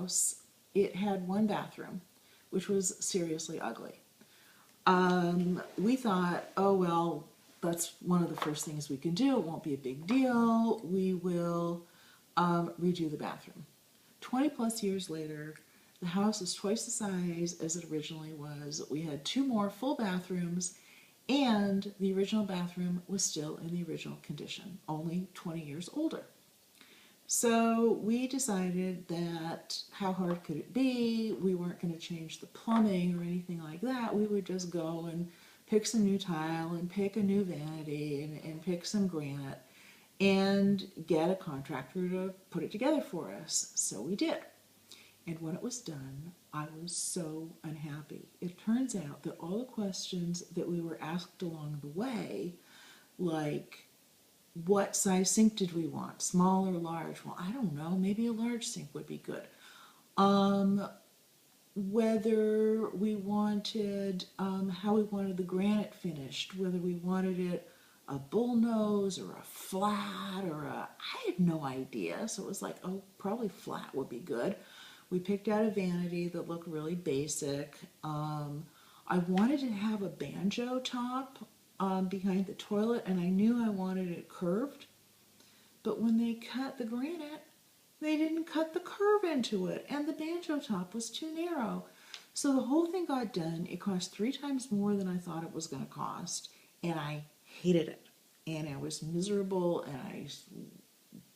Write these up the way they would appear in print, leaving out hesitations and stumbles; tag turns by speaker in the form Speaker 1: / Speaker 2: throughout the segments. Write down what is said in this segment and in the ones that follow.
Speaker 1: house, it had one bathroom, which was seriously ugly. We thought, oh well, that's one of the first things we can do. It won't be a big deal. We will redo the bathroom. 20 plus years later, the house is twice the size as it originally was. We had 2 more full bathrooms, and the original bathroom was still in the original condition, only 20 years older. So we decided that how hard could it be? We weren't going to change the plumbing or anything like that. We would just go and pick some new tile and pick a new vanity and pick some granite and get a contractor to put it together for us. So we did. And when it was done, I was so unhappy. It turns out that all the questions that we were asked along the way, like what size sink did we want, small or large? Well, I don't know, maybe a large sink would be good. Whether we wanted, how we wanted the granite finished, whether we wanted it a bullnose or a flat I had no idea. So it was like, oh, probably flat would be good. We picked out a vanity that looked really basic. I wanted to have a banjo top behind the toilet, and I knew I wanted it curved. But when they cut the granite, they didn't cut the curve into it, and the banjo top was too narrow. So the whole thing got done. It cost 3 times more than I thought it was going to cost, and I hated it. And I was miserable, and I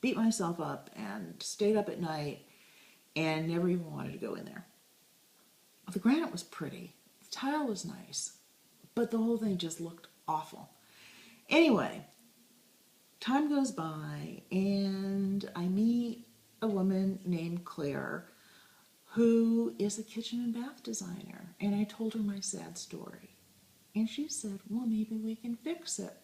Speaker 1: beat myself up and stayed up at night and never even wanted to go in there. The granite was pretty. The tile was nice, but the whole thing just looked awful. Anyway, time goes by, and I meet a woman named Claire who is a kitchen and bath designer, and I told her my sad story, and she said, well, maybe we can fix it.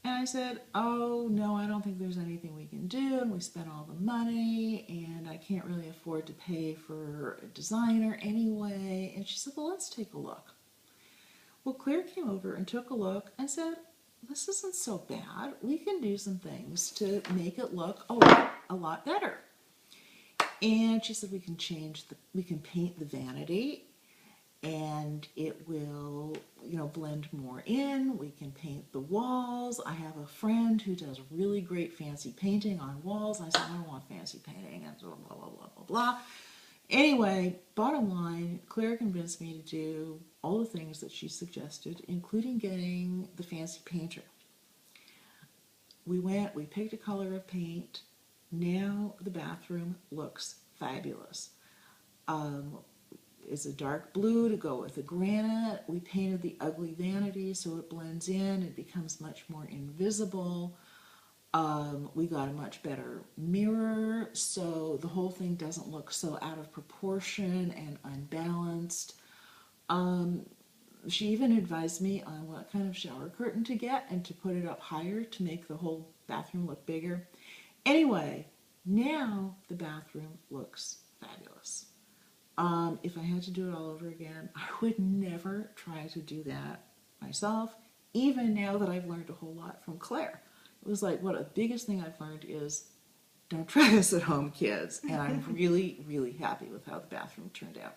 Speaker 1: And I said, oh no, I don't think there's anything we can do, and we spent all the money and I can't really afford to pay for a designer anyway. And she said, well, let's take a look. Well, Claire came over and took a look and said, this isn't so bad. We can do some things to make it look a lot better. And she said we can paint the vanity, and it will, blend more in. We can paint the walls. I have a friend who does really great fancy painting on walls. I said, I don't want fancy painting, and blah, blah, blah, blah, blah, blah. Anyway, bottom line, Claire convinced me to do all the things that she suggested, including getting the fancy painter. We picked a color of paint. Now the bathroom looks fabulous. It's a dark blue to go with the granite. We painted the ugly vanity so it blends in. It becomes much more invisible. We got a much better mirror, so the whole thing doesn't look so out of proportion and unbalanced. She even advised me on what kind of shower curtain to get and to put it up higher to make the whole bathroom look bigger. Anyway, now the bathroom looks fabulous. If I had to do it all over again, I would never try to do that myself, even now that I've learned a whole lot from Claire. It was like, the biggest thing I've learned is, don't try this at home, kids. And I'm really, really happy with how the bathroom turned out.